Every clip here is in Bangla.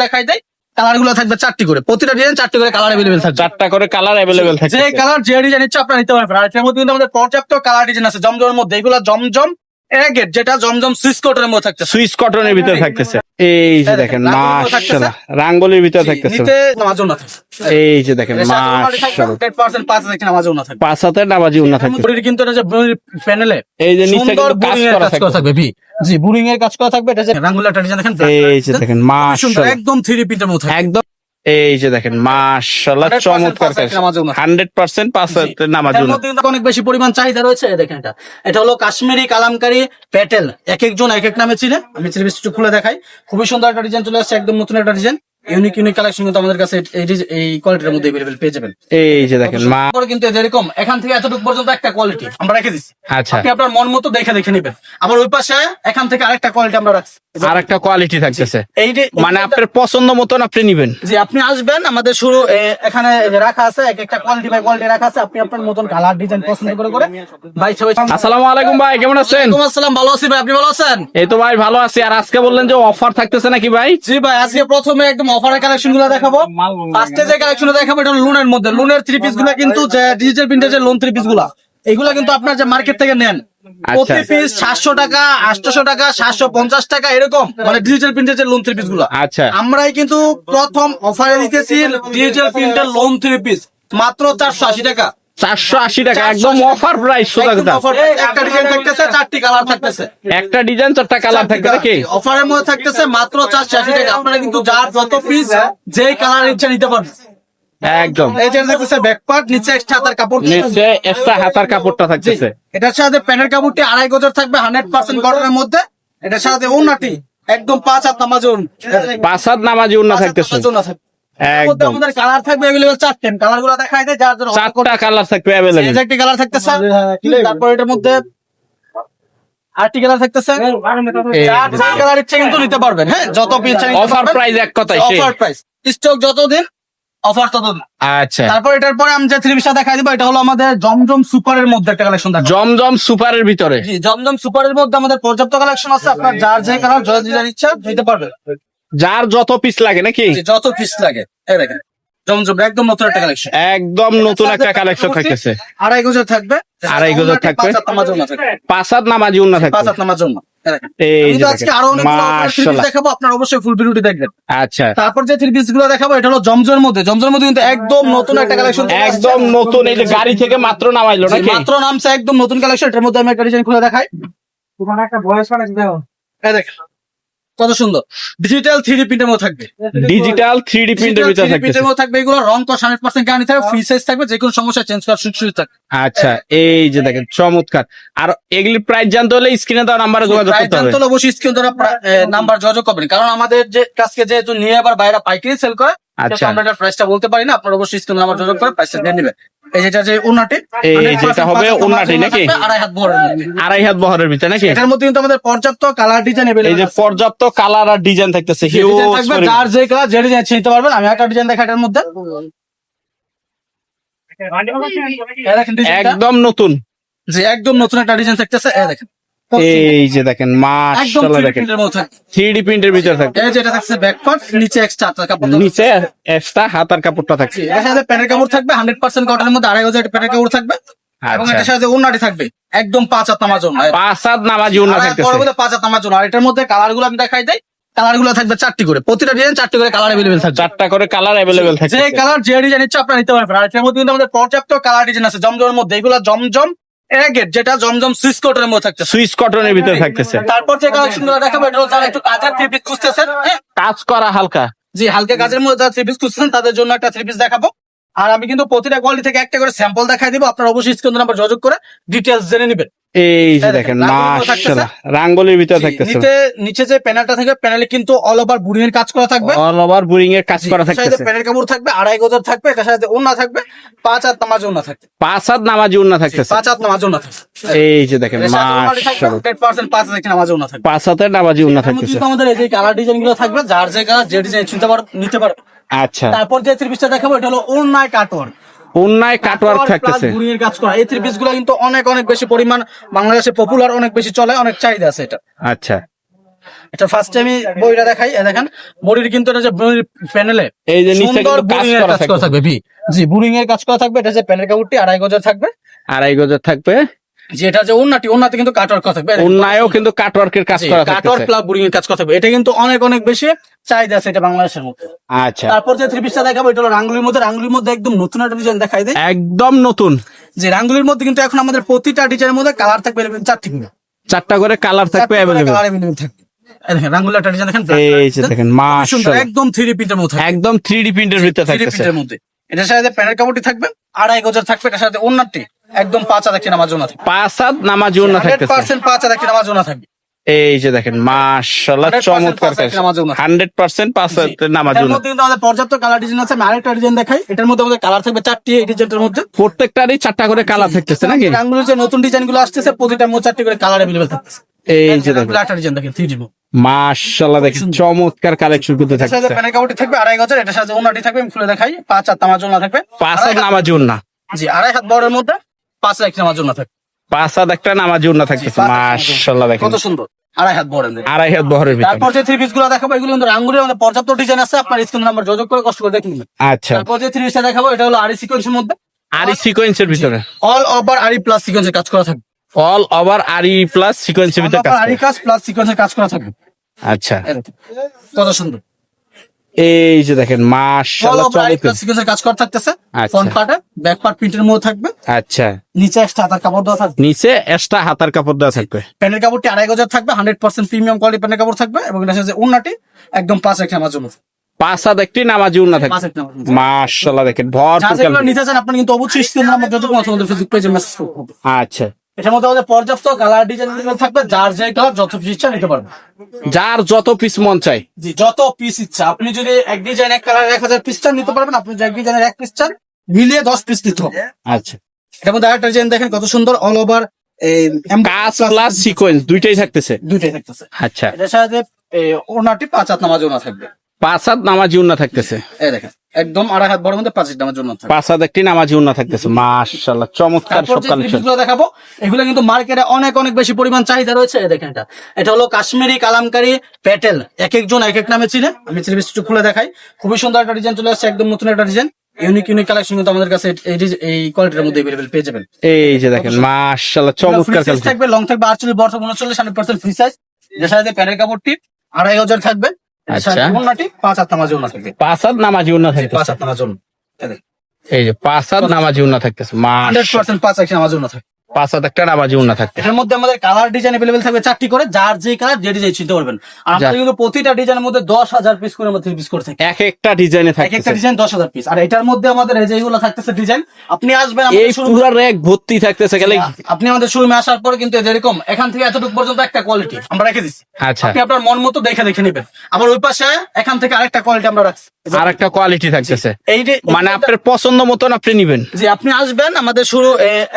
দেখাই দেয়। কালার গুলো থাকবে 4টি করে, প্রতিটা ডিজাইন 4টি করে কালার अवेलेबल থাকবে। 4টা করে কালার अवेलेबल থাকবে। যে কালার যে ডিজাইন ইচ্ছা আপনারা নিতে পারবেন। আর এর মধ্যে কিন্তু আমাদের পর্যাপ্ত কালার ডিজাইন আছে জমজমের মধ্যে। এগুলো জমজম এগেট, যেটা জমজম সুইস কটনের মধ্যে থাকতেছে। সুইস কটনের ভিতরে থাকতেছে। এই যে দেখেন মাশাআল্লাহ, রাঙ্গুলির ভিতরে থাকতেছে। নিতে নামাজও না থাকে। এই যে দেখেন মাশাআল্লাহ, 100% 5000 নামাজও না থাকে। 5 নামাজি উন্না থাকতেছে। বডির কিন্তু এটা যে প্যানেলে এই যে নিচে কিন্তু কাজ করা থাকবে ভি। জি, বুরিং এর কাজ করা থাকবে। এটা যে রাঙ্গুলাটা ডিজাইন দেখেন। এই যে দেখেন মাশাআল্লাহ, একদম 3 পিটের মতো একদম। এই যে দেখেন মাশাআল্লাহ, চমৎকার কাজ। 100% 5 নামাজি উন্না। কিন্তু অনেক বেশি পরিমাণ চাহিদা রয়েছে। দেখেন এটা হলো কাশ্মীরি কালামকারী প্যাটেল। এক একজন এক এক নামে চিনে। আমি একটু খুলে দেখাই। খুবই সুন্দর একটা ডিজাইন চলে আসছে, একদম নতুন একটা ডিজাইন। ইউনিক কালেকশন কিন্তু আমাদের কাছে এই কোয়ালিটির মধ্যে अवेलेबल পেয়ে যাবেন। এই যে দেখেন কিন্তু এরকম এখান থেকে এতটুকু পর্যন্ত একটা কোয়ালিটি আমরা রেখে দিচ্ছি। আচ্ছা, আপনি আপনার মন মতো দেখে নেবেন। আবার ওই পাশে এখান থেকে আরেকটা কোয়ালিটি আমরা রাখছি। আরেকটা কোয়ালিটি থাকতেছে। এই যে মানে আপনার পছন্দ মতন আপনি নিবেন। জি, আপনি আসবেন, আমাদের শুরু এখানে রাখা আছে, এক একটা কোয়ালিটি বাই কোয়ালিটি রাখা আছে। আপনি আপনার মতন কালার ডিজাইন পছন্দ করে ভাই সবাই। আসসালামু আলাইকুম ভাই, কেমন আছেন? ওয়ালাইকুম আসসালাম, ভালো আছি ভাই, আপনি ভালো আছেন? এই তো ভাই ভালো আছি। আর আজকে বললেন যে অফার থাকতেছে নাকি ভাই? জি ভাই, আজকে প্রথমে একদম অফারের কালেকশন গুলো দেখাবো। ফার্স্টে যে কালেকশন দেখাবো এটা লোনের মধ্যে। লোনের 3 পিস গুলো কিন্তু যে ডিজিটাল প্রিন্টের লোন 3 পিস গুলা, এগুলা কিন্তু আপনার যে মার্কেট থেকে নেন প্রতি পিস 700 টাকা, 800 টাকা, 750 টাকা এরকম, মানে ডিজিটাল প্রিন্টের যে লোন 3 পিস গুলা। আচ্ছা, আমরাই কিন্তু প্রথম অফারে দিতেছি ডিজিটাল প্রিন্টের লোন 3 পিস মাত্র 480 টাকা। 480 টাকা, একদম অফার প্রাইস। একটা ডিজাইন থাকতেছে, 4টি কালার থাকতেছে। একটা ডিজাইন 4টা কালার থাকবে নাকি? অফারের মধ্যে থাকতেছে মাত্র 480 টাকা। আপনারা কিন্তু যার যত পিস যেই কালার ইচ্ছা নিতে পারবেন একদম। এই যে থাকতেছে ব্যাক পার্ট, নিচে এক্সট্রা হাতার কাপড়, নিচে এক্সট্রা হাতার কাপড়টা থাকতেছে। এটার সাথে প্যান্টের কাপড়টি 2.5 গজের থাকবে 100% কটনের মধ্যে। এটার সাথে ওড়নাটি একদম 5 হাত নামাজি ওড়না, 5 নামাজি ওড়না থাকতেছে। একদম। আমাদের কালার থাকবে अवेलेबल 4টা। কালার গুলো দেখাই দেয় যার জন্য 4টা কালার থাকবে अवेलेबल। এই যে একটা কালার থাকতেছে, তারপর এটার মধ্যে আরটি কালার থাকতেছে। যার যে কালার ইচ্ছা কিন্তু নিতে পারবেন। হ্যাঁ, যত পিস চাই অফার প্রাইস এক কথাই সেই। অফার প্রাইস, স্টক যতদিন অফার ততদিন। আচ্ছা, তারপর এটার পরে আমি যে 3 পিসটা দেখাই দিব, এটা হলো আমাদের জমজম সুপারের মধ্যে একটা কালেকশন দেখাবো। জমজম সুপারের ভিতরে। জি, জমজম সুপারের মধ্যে আমাদের পর্যাপ্ত কালেকশন আছে। আপনার যার যে কালার যত ডিজাইন ইচ্ছা নিতে পারবেন, যার যত পিস লাগে নাকি? যত পিস লাগে। এই দেখেন জমজম একদম নতুন একটা কালেকশন, একদম নতুন একটা কালেকশন থাকতেছে। 2.5 গজের থাকবে, 2.5 গজের থাকবে, 5 হাত নামাজ ওড়না থাকবে। 5 নামাজি ওড়না থাকবে, 5 হাত নামাজ ওড়না। এই যে আজকে আরো অনেক দেখাবো, আপনার অবশ্যই ফুল ভিডিওটি দেখবেন। আচ্ছা, তারপর যে 3 পিস গুলো দেখাবো এটা হলো জমজমের মধ্যে। জমজমের মধ্যে কিন্তু একদম নতুন একটা কালেকশন, একদম নতুন। এই যে গাড়ি থেকে মাত্র নামাইলো নাকি? মাত্র নামছে, একদম নতুন কালেকশন। এটার মধ্যে আমি একটা ডিজাইন খুলে দেখাই। তোমার একটা বয়স অনেক দাও, এই দেখেন কত সুন্দর ডিজিটাল 3D প্রিন্টের মধ্যে থাকবে। ডিজিটাল 3D প্রিন্টের ভিতরে থাকবে। এগুলো রং তো 100% গ্যারান্টি থাকবে, ফ্রি সাইজ থাকবে, যে কোনো সমস্যা চেঞ্জ করার সুযোগ থাকবে। আচ্ছা, এই যে দেখেন চমৎকার। আর এগুলি প্রাইস জানতে হলে স্ক্রিনে দেওয়া নাম্বারে যোগাযোগ করতে হবে। অবশ্যই স্ক্রিনে দেওয়া নাম্বার যোগাযোগ করবেন, কারণ আমাদের যে কাজকে যেহেতু নিয়ে আবার বাইরে পাইকারি সেল করে, আচ্ছা, আমরা এটার প্রাইসটা বলতে পারি না। আপনারা অবশ্যই স্ক্রিনে নাম্বার যোগাযোগ করে প্রাইসটা জেনে নেবেন। এই যেটা যে ওড়নাটি, এই যেটা হবে ওড়নাটি নাকি? 2.5 হাত বহরের মধ্যে, 2.5 হাত বহরের ভিতরে নাকি? এটার মধ্যে কিন্তু আমাদের পর্যাপ্ত কালার ডিজাইন अवेलेबल। এই যে পর্যাপ্ত কালার আর ডিজাইন থাকতেছে, হিউজ থাকবে, যার যে কালার যে ডিজাইন নিতে পারবেন। আমি একটা ডিজাইন দেখাই এটার মধ্যে, একদম নতুন। যে একদম নতুন একটা ডিজাইন থাকতেছে। এই দেখেন, এই যে দেখেন মাশাআল্লাহ, দেখেন 3D প্রিন্টের ভিতরে থাকবে। এই যেটা থাকছে ব্যাক পার্ট, নিচে এক্সট্রা হাতার কাপড়, নিচে এক্সট্রা হাতার কাপড়টা থাকছে। এর সাথে প্যান্টের কাপড় থাকবে 100% কটনের মধ্যে, 2.5 গজের প্যান্টের কাপড় থাকবে। এবং এটার সাথে ওড়নাটি থাকবে একদম 5 হাত নামাজ ওড়না, 5 হাত নামাজি ওড়না থাকতেছে। পরবর্তী 5 হাত নামাজ ওড়না। আর এটার মধ্যে কালার গুলো আমি দেখাই দেই। কালার গুলো থাকবে 4টি করে, প্রতিটা ডিজাইন 4টি করে কালার अवेलेबल থাকবে। 4টা করে কালার अवेलेबल থাকবে, যে কালার যে ডিজাইন ইচ্ছা আপনারা নিতে পারবেন। আর এর মধ্যে কিন্তু আমাদের পর্যাপ্ত কালার ডিজাইন আছে জমজমের মধ্যে। এগুলো জমজম এগেট, যেটা জমজম সুইস কটনের মধ্যে থাকতেছে। সুইস কটনের ভিতরে থাকতেছে। তারপর যে কালেকশন গুলো দেখাবো এটা হলো যারা একটু কাজের 3 পিস খুঁজতেছেন, কাজ করা হালকা, জি হালকা কাজের মধ্যে যারা 3 পিস খুঁজতেছেন তাদের জন্য একটা 3 পিস দেখাবো। আর আমি কিন্তু প্রতিটা কোয়ালিটি থেকে একটা করে স্যাম্পল দেখাই দিব। আপনারা অবশ্যই স্ক্রিন নাম্বার যোগাযোগ করে ডিটেইলস জেনে নেবেন। এই যে দেখেন মাশাআল্লাহ, রাঙ্গুলির ভিতরে থাকতেছে। নিচে যে প্যানেলটা থাকবে, প্যানেলে কিন্তু অল ওভার বুরিং এর কাজ করা থাকবে, অল ওভার বুরিং এর কাজ করা থাকতেছে। প্যানেল কাপড় থাকবে 2.5 গজের থাকবে, এটার সাথে ওড়না থাকবে 5 হাত নামাজ ওড়না থাকবে, 5 হাত নামাজি ওড়না থাকতেছে। 5 হাত নামাজ ওড়না থাকবে। এই যে দেখেন মাশাআল্লাহ, 100% 5 হাত নামাজ ওড়না থাকবে। 5 হাতের নামাজি ওড়না থাকতেছে। কিন্তু আমাদের এই যে কালার ডিজাইন গুলো থাকবে, যার যে কালার যে ডিজাইন নিতে পারবে। আচ্ছা, তারপর যে 3 পিসটা দেখাবো এটা হলো ওড়নায় কাটওয়ার্ক। ওড়নায় কাটওয়ার্ক থাকতেছে, বুরিং এর কাজ করা। এই 3 পিস গুলো কিন্তু অনেক বেশি পরিমাণ বাংলাদেশে পপুলার, অনেক বেশি চলে, অনেক চাহিদা আছে এটা। আচ্ছা, এটা ফার্স্ট আমি বইটা দেখাই, দেখেন বডির কিন্তু এটা যে প্যানেলে এই যে নিচে সুন্দর কিন্তু কাজ বোরিং এর করা কাজ করা থাকবে জি বোরিং এর কাজ করা থাকবে। এটা যে প্যানেল কাপড়টি 2.5 গজের থাকবে, 2.5 গজের থাকবে। যেটা যে ওন্নাতে কিন্তু কাটওয়ার্ক করা থাকবে, ওন্নায়ও কিন্তু কাটওয়ার্কের কাজ করা কাটওয়ার্ক থাকবে। প্লাস বোরিং এর কাজ করা থাকবে। এটা কিন্তু অনেক অনেক বেশি চাহিদা আছে এটা বাংলাদেশের মধ্যে। আচ্ছা, তারপর যে থ্রি পিসটা দেখাবো এটা হলো রাঙ্গুলির মধ্যে একদম নতুন একটা ডিজাইন দেখাই দেয়। একদম নতুন যে রাঙ্গুলির মধ্যে কিন্তু এখন আমাদের প্রতিটা ডিজাইনের মধ্যে কালার থাকবে 4টি করে, 4টা করে কালার থাকবে अवेलेबल। কালার अवेलेबल থাকবে। এই দেখেন রাঙ্গুলির একটা ডিজাইন দেখেন, এই যে দেখেন সুন্দর মাশাআল্লাহ, একদম 3D প্রিন্টের মধ্যে, একদম 3D প্রিন্টের ভিতরে 3D থাকতেছে। প্রিন্টের মধ্যে। এটার সাথে প্যানেল কাপড়টি থাকবে 2.5 গজের থাকবে। এটার সাথে ওন্নাটি একদম 5 হাত একটি নামাজ ওন্না থাকবে, 5 হাত নামাজি ওন্না থাকতেছে। 100% 5 হাত একটি নামাজ ওন্না থাকবে। এই যে দেখেন মাশাআল্লাহ, 100% চমৎকার কাজ, 100% 100% 5 হাতের নামাজি এর ওন্না। মধ্যে কিন্তু আমাদের পর্যাপ্ত কালার ডিজাইন আছে। আমি আরেকটা ডিজাইন দেখাই, এটার মধ্যে আমাদের কালার থাকবে 4টি এই ডিজাইনটার মধ্যে। প্রত্যেকটারই 4টা করে কালার থাকতেছে নাকি? রাঙ্গুলির যে নতুন ডিজাইন গুলো আসতেছে প্রতিটার মধ্যে 4টি করে কালার अवेलेबल থাকতেছে। এই যে দেখেন একটা ডিজাইন দেখেন 3D মাশাআল্লাহ, দেখেন চমৎকার কালেকশন কিন্তু এটার সাথে থাকতেছে। প্যানেল কাপড়টি থাকবে 2.5 গজের। এটার সাথে ওন্নাটি থাকবে, আমি খুলে দেখাই, 5 হাত নামাজ ওন্না থাকবে, 5 হাত নামাজি ওন্না। জি 2.5 হাত বড়ের মধ্যে 5 হাত একটি নামাজ ওন্না থাকবে। 5 হাত একটা নামাজি ওন্না থাকতেছে। মাশাআল্লাহ, দেখেন কত সুন্দর 2.5 হাত বড়ের মধ্যে। 2.5 হাত বহরের ভিতরে। তারপর যে থ্রি পিস গুলো দেখাবো এগুলো কিন্তু রাঙ্গুলির আমাদের পর্যাপ্ত ডিজাইন আছে, আপনার স্ক্রিন নাম্বার যোগাযোগ করে কষ্ট করে দেখে নেবেন। আচ্ছা, তারপর যে থ্রি পিসটা দেখাবো এটা হলো আরি সিকোয়েন্সের মধ্যে, আরি সিকোয়েন্সের ভিতরে, অল ওভার আরি প্লাস সিকোয়েন্সের কাজ করা থাকবে। অল ওভার আরি প্লাস সিকোয়েন্সের ভিতরে কাজ আরি করে। কাজ প্লাস সিকোয়েন্সের কাজ করা থাকবে। আচ্ছা, এই দেখুন, কত সুন্দর এই যে দেখেন অল মাশাআল্লাহ, ওভার আরি চমৎকার। প্লাস সিকোয়েন্সের কাজ করা থাকতেছে। আচ্ছা। ফ্রন্ট পার্টে, ব্যাক পার্ট প্রিন্টের মধ্যে থাকবে, আচ্ছা, নিচে এক্সট্রা হাতার কাপড় দেওয়া থাকবে। নিচে এক্সট্রা হাতার কাপড় দেওয়া থাকবে। প্যানেল কাপড়টি 2.5 গজের থাকবে, 100% প্রিমিয়াম কোয়ালিটি প্যানেল কাপড় থাকবে, এবং এটা সাথে ওন্নাটি একদম 5 একটা নামাজ ওন্না, 5 হাত একটি নামাজি ওন্না 5 থাকবে। একটা নামাজ ওন্না। মাশাআল্লাহ, দেখেন ভরপুর যারা যেগুলো কালেকশন। নিতে চান আপনি কিন্তু অবশ্যই স্ক্রিন নাম্বার যোগাযোগ করে আমাদের ফেসবুক পেজে মেসেজ করুন। আচ্ছা, এটার মধ্যে আমাদের পর্যাপ্ত কালার ডিজাইন থাকবে, যার যে কালার যত পিস ইচ্ছা নিতে পারবেন। যার যত পিস মন চাই, জি যত পিস ইচ্ছা, আপনি যদি এক ডিজাইন এক কালার 1000 পিস চান নিতে পারবেন। আপনি যদি এক ডিজাইনের 1 পিস চান মিলিয়ে 10 পিস নিতে হবে। আচ্ছা, এটার মধ্যে আরেকটা ডিজাইন দেখেন কত সুন্দর, অল ওভার কাজ প্লাস সিকোয়েন্স দুইটাই থাকতেছে। দুইটাই থাকতেছে। আচ্ছা, এটার সাথে ওনাটি 5 হাত নামাজ ওনা থাকবে। 5 হাত নামাজি ওন্না থাকতেছে। এই দেখেন একদম 2.5 হাত বড় মধ্যে 5 হাত নামাজ ওনা থাকবে। 5 হাত একটি নামাজি ওন্না থাকতেছে। মাশাআল্লাহ, চমৎকার তারপর সব যে কালেকশন। গুলো দেখাবো এগুলো কিন্তু মার্কেটে অনেক অনেক বেশি পরিমাণ চাহিদা রয়েছে। এই দেখেন এটা হলো কাশ্মীরি কালামকারী প্যাটেল, এক একজন এক এক নামে চিনে। আমি একটু খুলে দেখাই, খুবই সুন্দর একটা ডিজাইন চলে আসছে, একদম নতুন একটা ডিজাইন, ইউনিক কালেকশন কিন্তু আমাদের কাছে এই কোয়ালিটির মধ্যে अवेलेबल পেয়ে যাবেন। এই যে দেখেন মাশাআল্লাহ, চমৎকার ফ্রি সাইজ কালেকশন। থাকবে, লং থাকবে 48 বড় থাকবে 39, 100% ফ্রি সাইজ। যে সাথে প্যানেল কাপড়টি 2.5 গজের থাকবে। আচ্ছা। ওন্নাটি 5 হাত নামাজ ওনা থাকবে, 5 হাত নামাজি ওন্না 5 থাকতেছে। হাত নামাজ ওনা। এই দেখেন এই যে 5 হাত নামাজি ওন্না থাকতেছে। মাশাআল্লাহ, 100% 5 হাত নামাজ ওনা থাকবে। 5 হাত একটা নামাজি ওন্না থাকতেছে। এটার মধ্যে আমাদের কালার ডিজাইন अवेलेबल থাকবে 4টি করে, যার যে কালার যে ডিজাইন চিনতে পারবেন। আর আমাদের কিন্তু প্রতিটা ডিজাইনের মধ্যে 10,000 পিস করে আমাদের পিস করে থাকে, এক একটা ডিজাইনে এক একটা থাকতেছে। Design 10,000 piece. আর এটার মধ্যে আমাদের এই যেগুলো থাকতেছে ডিজাইন, আপনি আসবেন এই আমাদের শোরুমে, পুরো র‍্যাক ভর্তি থাকতেছে গেলে। আপনি আমাদের শোরুমে আসার পরে কিন্তু যেরকম এখান থেকে এতটুকু পর্যন্ত একটা কোয়ালিটি আমরা রেখে দিচ্ছি, আচ্ছা, আপনি আপনার মন মতো দেখে নেবেন। আবার ওই পাশে এখান থেকে আরেকটা কোয়ালিটি আমরা রাখছি, আর একটা কোয়ালিটি থাকতেছে। এই যে মানে আপনার পছন্দ মতন আপনি নিবেন। যে আপনি আসবেন আমাদের শুরু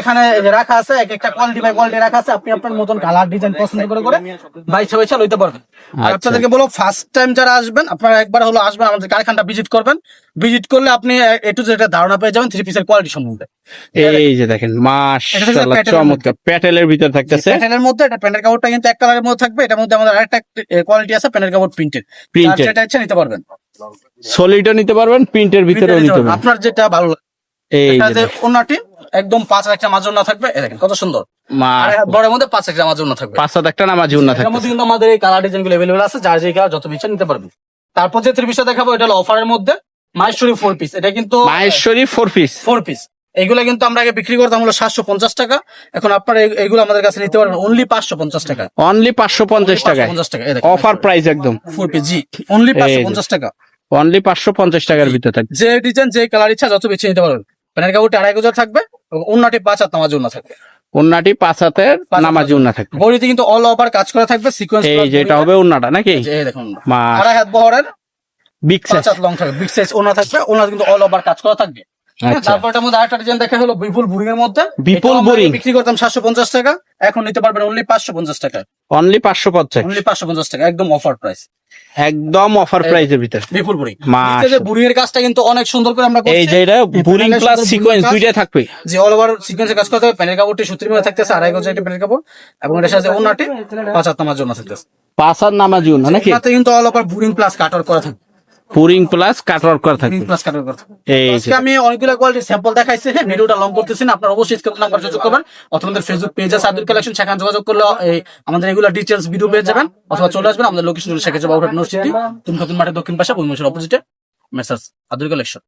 এখানে রাখা আছে, এক একটা কোয়ালিটি বাই কোয়ালিটি রাখা আছে, আপনি আপনার মতন কালার ডিজাইন পছন্দ করে বাইশা বাইশা লইতে পারবেন। আর আচ্ছা। আপনাদেরকে বলো ফার্স্ট টাইম যারা আসবেন আপনারা একবার হলো আসবেন, আমাদের কারখানাটা ভিজিট করবেন। ভিজিট করলে আপনি একটু যেটা ধারণা পেয়ে যাবেন থ্রি পিসের কোয়ালিটি সম্বন্ধে। এই যে দেখেন মাশাআল্লাহ, প্যাটেলের চমৎকার প্যাটেলের ভিতর থাকতেছে। প্যানেলের মধ্যে এটা প্যানেল কাপড়টা কিন্তু এক কালারের মধ্যে থাকবে। এটার মধ্যে আমাদের আরেকটা কোয়ালিটি আছে প্যানেল কাপড় প্রিন্টেড, Printed। যেটা ইচ্ছা নিতে পারবেন। সলিডও নিতে পারবেন, প্রিন্টের ভিতরেও নিতে পারবেন। আপনার যেটা ভালো লাগে। এই যে এটাতে ওন্নাটি একদম 5 একটা মাজন না থাকবে, এই দেখেন কত সুন্দর। আর বড়ের মধ্যে 5 একটা মাজন না থাকবে। 5 হাত একটা নামাজি ওন্না এর থাকতেছে। মধ্যে কিন্তু আমাদের এই কালার ডিজাইন গুলো अवेलेबल আছে, যার যে কালার যত ইচ্ছা নিতে পারবেন। তারপর যে থ্রি পিসটা দেখাবো এটা হলো অফারের মধ্যে মাহেশ্বরী 4 পিস। এটা কিন্তু মাহেশ্বরী 4 পিস। 4 পিস। এইগুলা কিন্তু আমরা আগে বিক্রি করতাম হলো 750 টাকা, এখন আপনারা এইগুলো আমাদের কাছে নিতে পারবেন অনলি 550 টাকা। অনলি 550 টাকায় 550 টাকা, এই দেখেন অফার প্রাইস একদম। 4 পিস জি অনলি 550 টাকা। অনলি 550 টাকার ভিতর থাকবে। যে ডিজাইন যে কালার ইচ্ছা যত বেছে নিতে পারবেন। প্যানেল কাপড়টা 2.5 গজ থাকবে এবং ওন্নাটি 5 হাত নামাজ ওন্না থাকবে। ওন্নাটি 5 হাতের নামাজি ওন্না থাকবে। বডিতে কিন্তু অল ওভার কাজ করা থাকবে সিকোয়েন্স। এই যে এটা হবে ওন্নাটা নাকি? এই দেখুন মাশ 2.5 হাত বহরের বিগ 5 সাইজ। হাত লং থাকবে, বিগ সাইজ ওন্না থাকবে। ওন্না কিন্তু অল ওভার কাজ করা থাকবে। আচ্ছা, তারপর এটার মধ্যে আরেকটা ডিজাইন দেখা হলো বিপুল বুরিং এর মধ্যে। বিপুল এটাও আমরা বুরিং। বিক্রি করতাম 750 টাকা, এখন নিতে পারবেন অনলি 550 টাকা। অনলি 550। অনলি 550 টাকা একদম অফার প্রাইস, একদম অফার প্রাইসের ভিতর। বিপুল বুরিং। মাশ নিচে যে বুরিং এর কাজটা কিন্তু অনেক সুন্দর করে আমরা করছি। এই যে এটা বুরিং প্যানেলের প্লাস সুন্দর সিকোয়েন্স বুরিং দুইটাই থাকবে। যে অল ওভার সিকোয়েন্সের কাজ করতে হবে। প্যানেল কাপড়টি সুতির মধ্যে থাকতেছে 2.5 গজ একটা প্যানেল কাপড়, এবং এটার সাথে ওন্নাটি 5 হাত নামার জন্য থাকতেছে। পাসার নামাজিও না নাকি? এটাতে কিন্তু all over burying plus cutwork করা থাকে। পুরিং প্লাস কাটওয়ার্ক করা থাকে। বুরিং প্লাস কাটওয়ার্ক করা থাকে। এই আজকে আমি অনেকগুলো কোয়ালিটির স্যাম্পল দেখাইছি। হ্যাঁ, ভিডিওটা লং করতেছি না, আপনারা অবশ্যই স্ক্রিন নাম্বার যোগাযোগ করবেন অথবা আমাদের ফেসবুক পেজ আছে আব্দুল কালেকশন, সেখানে যোগাযোগ করলে এই আমাদের রেগুলার ডিটেইলস ভিডিও পেয়ে যাবেন অথবা চলে আসবেন আমাদের লোকেশন শেখ জামাল ইউনিভার্সিটি তুমি নতুন মাঠের দক্ষিণ পাশে বইমেশের অপোজিটে মেসার্স আব্দুল কালেকশন।